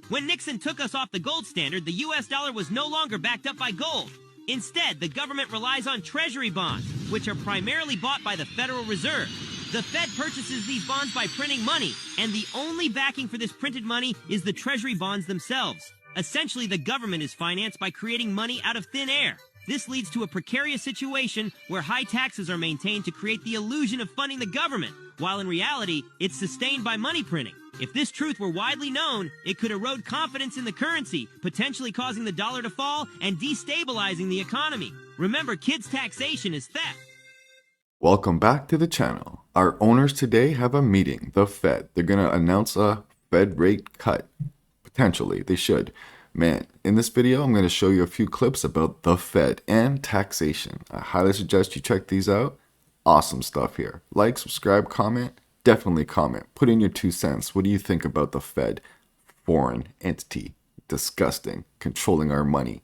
When Nixon took us off the gold standard, the U.S. dollar was no longer backed up by gold. Instead, the government relies on treasury bonds, which are primarily bought by the Federal Reserve. The Fed purchases these bonds by printing money, and the only backing for this printed money is the treasury bonds themselves. Essentially, the government is financed by creating money out of thin air. This leads to a precarious situation where high taxes are maintained to create the illusion of funding the government, while in reality, it's sustained by money printing. If this truth were widely known, it could erode confidence in the currency, potentially causing the dollar to fall and destabilizing the economy. Remember, kids' taxation is theft. Welcome back to the channel. Our owners today have a meeting, the Fed. They're going to announce a Fed rate cut. Potentially, they should. Man, in this video, I'm going to show you a few clips about the Fed and taxation. I highly suggest you check these out. Awesome stuff here. Like, subscribe, comment. Definitely comment. Put in your 2 cents. What do you think about the Fed? Foreign entity. Disgusting. Controlling our money.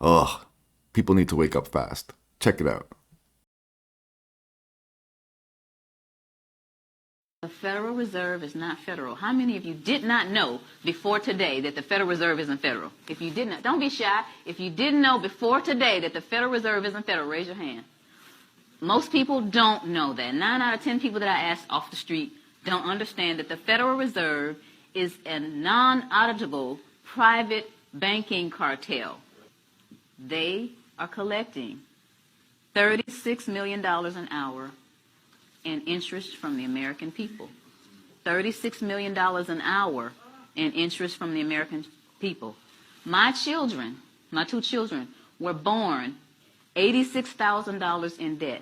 Ugh. People need to wake up fast. Check it out. The Federal Reserve is not federal. How many of you did not know before today that the Federal Reserve isn't federal? If you did not, don't be shy. If you didn't know before today that the Federal Reserve isn't federal, raise your hand. Most people don't know that. 9 out of 10 people that I asked off the street don't understand that the Federal Reserve is a non-auditable private banking cartel. They are collecting $36 million an hour in interest from the American people. $36 million an hour in interest from the American people. My children, my 2 children, were born $86,000 in debt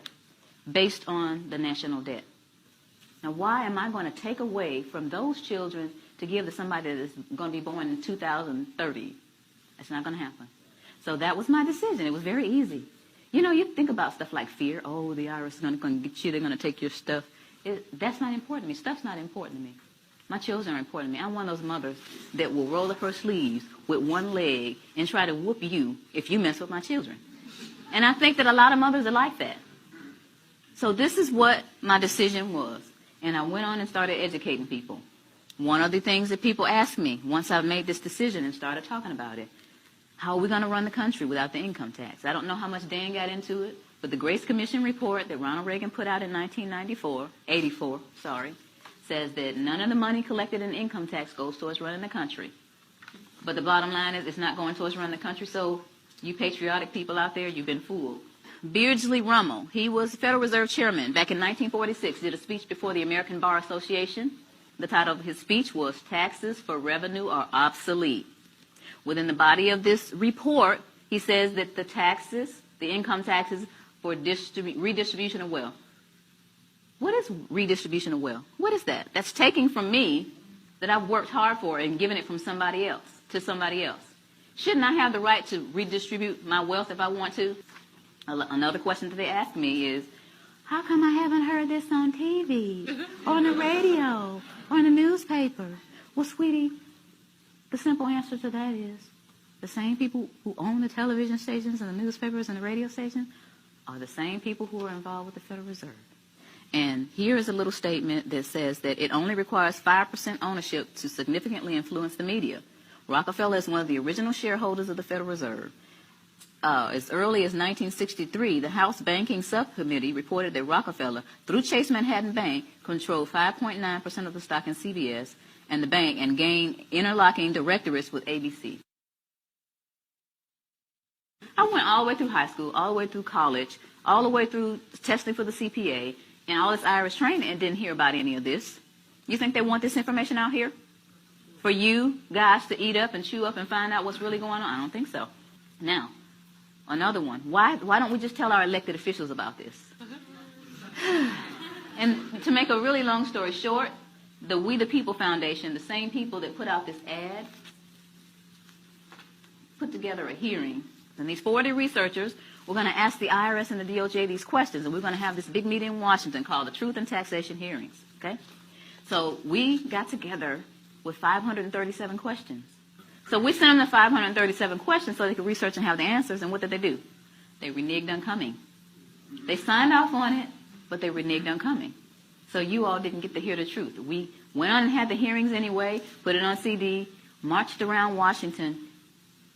based on the national debt. Now, why am I going to take away from those children to give to somebody that is going to be born in 2030? That's not going to happen. So that was my decision. It was very easy. You know, you think about stuff like fear. Oh, the IRS is going to get you. They're going to take your stuff. That's not important to me. Stuff's not important to me. My children are important to me. I'm one of those mothers that will roll up her sleeves with one leg and try to whoop you if you mess with my children. And I think that a lot of mothers are like that. So this is what my decision was. And I went on and started educating people. One of the things that people asked me once I've made this decision and started talking about it, how are we going to run the country without the income tax? I don't know how much Dan got into it, but the Grace Commission report that Ronald Reagan put out in 1984, says that none of the money collected in income tax goes towards running the country. But the bottom line is it's not going towards running the country, so you patriotic people out there, you've been fooled. Beardsley Rummel, he was Federal Reserve Chairman back in 1946, did a speech before the American Bar Association. The title of his speech was Taxes for Revenue Are Obsolete. Within the body of this report, he says that the taxes, the income taxes for redistribution of wealth. What is redistribution of wealth? What is that? That's taking from me that I've worked hard for and giving it from somebody else to somebody else. Shouldn't I have the right to redistribute my wealth if I want to? Another question that they ask me is, how come I haven't heard this on TV, or on the radio, or in the newspaper? Well, sweetie, the simple answer to that is the same people who own the television stations and the newspapers and the radio stations are the same people who are involved with the Federal Reserve. And here is a little statement that says that it only requires 5% ownership to significantly influence the media. Rockefeller is one of the original shareholders of the Federal Reserve. As early as 1963, the House Banking Subcommittee reported that Rockefeller, through Chase Manhattan Bank, controlled 5.9% of the stock in CBS and the bank and gained interlocking directorates with ABC. I went all the way through high school, all the way through college, all the way through testing for the CPA, and all this Irish training and didn't hear about any of this. You think they want this information out here? For you guys to eat up and chew up and find out what's really going on? I don't think so. Now, another one. Why don't we just tell our elected officials about this? And to make a really long story short, the We the People Foundation, the same people that put out this ad, put together a hearing. And these 40 researchers were going to ask the IRS and the DOJ these questions, and we're going to have this big meeting in Washington called the Truth and Taxation Hearings. Okay? So we got together with 537 questions. So we sent them the 537 questions so they could research and have the answers, and what did they do? They reneged on coming. They signed off on it, but they reneged on coming. So you all didn't get to hear the truth. We went on and had the hearings anyway, put it on CD. marched around Washington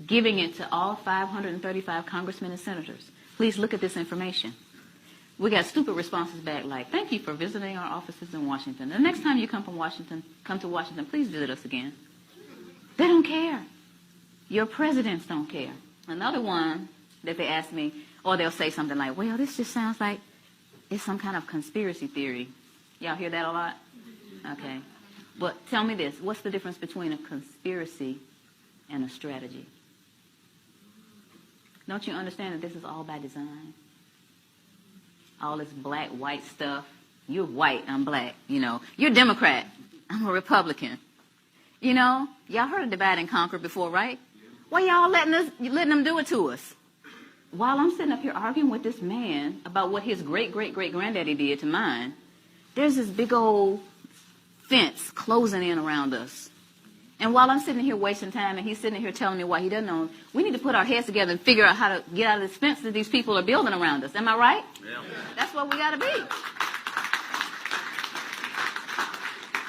giving it to all 535 congressmen and senators. Please look at this information. We got stupid responses back like, thank you for visiting our offices in Washington. The next time you come to Washington, please visit us again. They don't care. Your presidents don't care. Another one that they ask me, or they'll say something like, well, this just sounds like it's some kind of conspiracy theory. Y'all hear that a lot? Okay. But tell me this, what's the difference between a conspiracy and a strategy? Don't you understand that this is all by design? All this black, white stuff. You're white, I'm black, you know. You're Democrat, I'm a Republican. You know, y'all heard of divide and conquer before, right? Why y'all letting them do it to us? While I'm sitting up here arguing with this man about what his great-great-great-granddaddy did to mine, there's this big old fence closing in around us. And while I'm sitting here wasting time and he's sitting here telling me why he doesn't know, we need to put our heads together and figure out how to get out of this fence that these people are building around us. Am I right? Yeah. That's what we got to be.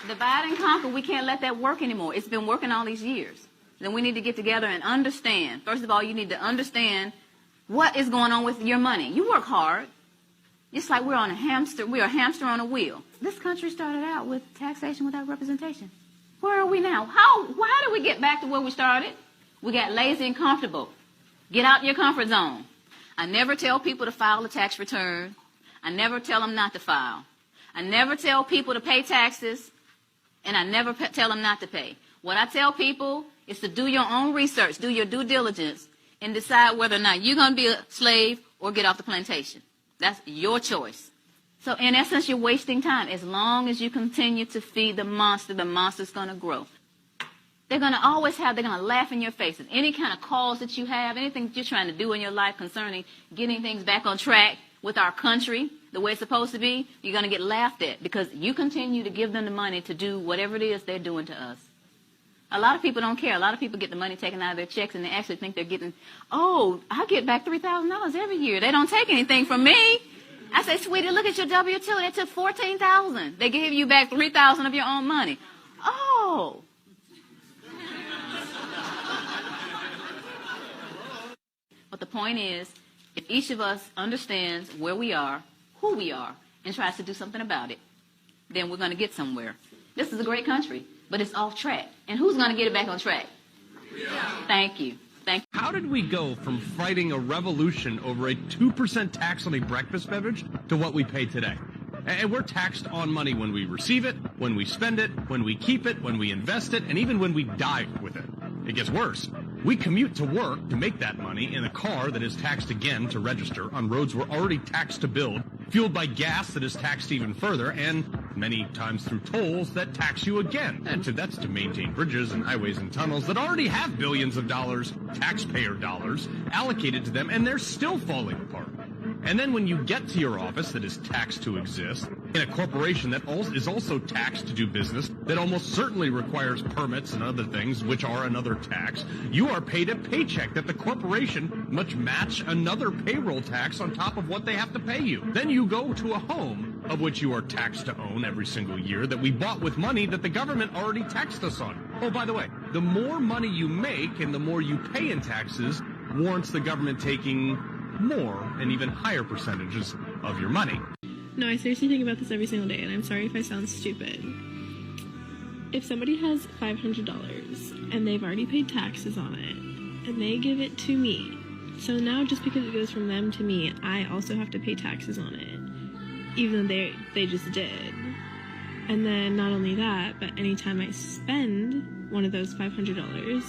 Divide and conquer, we can't let that work anymore. It's been working all these years. Then we need to get together and understand. First of all, you need to understand what is going on with your money. You work hard. It's like we're a hamster on a wheel. This country started out with taxation without representation. Where are we now? Why did we get back to where we started? We got lazy and comfortable. Get out your comfort zone. I never tell people to file a tax return. I never tell them not to file. I never tell people to pay taxes, and I never tell them not to pay. What I tell people is to do your own research, do your due diligence, and decide whether or not you're going to be a slave or get off the plantation. That's your choice. So in essence, you're wasting time. As long as you continue to feed the monster's going to grow. They're going to laugh in your faces. Any kind of cause that you have, anything that you're trying to do in your life concerning getting things back on track with our country, the way it's supposed to be, you're going to get laughed at because you continue to give them the money to do whatever it is they're doing to us. A lot of people don't care. A lot of people get the money taken out of their checks and they actually think they're getting, oh, I get back $3,000 every year. They don't take anything from me. I say, sweetie, look at your W-2. They took $14,000. They gave you back $3,000 of your own money. Oh. But the point is, if each of us understands where we are, who we are, and tries to do something about it, then we're going to get somewhere. This is a great country, but it's off track. And who's going to get it back on track? Yeah. Thank you. How did we go from fighting a revolution over a 2% tax on a breakfast beverage to what we pay today? And we're taxed on money when we receive it, when we spend it, when we keep it, when we invest it, and even when we die with it. It gets worse. We commute to work to make that money in a car that is taxed again to register on roads we're already taxed to build, fueled by gas that is taxed even further, and many times through tolls that tax you again. And that's to maintain bridges and highways and tunnels that already have billions of dollars, taxpayer dollars, allocated to them, and they're still falling apart. And then when you get to your office that is taxed to exist, in a corporation that is also taxed to do business, that almost certainly requires permits and other things, which are another tax, you are paid a paycheck that the corporation must match another payroll tax on top of what they have to pay you. Then you go to a home of which you are taxed to own every single year that we bought with money that the government already taxed us on. Oh, by the way, the more money you make and the more you pay in taxes warrants the government taking more and even higher percentages of your money. No, I seriously think about this every single day, and I'm sorry if I sound stupid. If somebody has $500 and they've already paid taxes on it, and they give it to me, so now just because it goes from them to me, I also have to pay taxes on it, even though they just did. And then not only that, but anytime I spend one of those $500,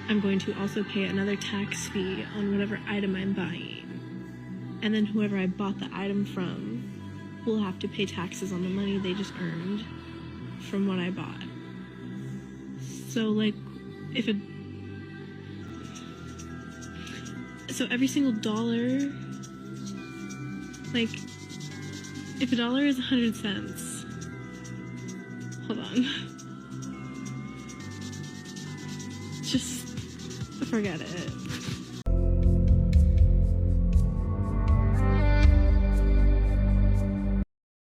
I'm going to also pay another tax fee on whatever item I'm buying. And then whoever I bought the item from will have to pay taxes on the money they just earned from what I bought. So, like, so every single dollar, like, if a dollar is 100 cents, hold on. Just forget it.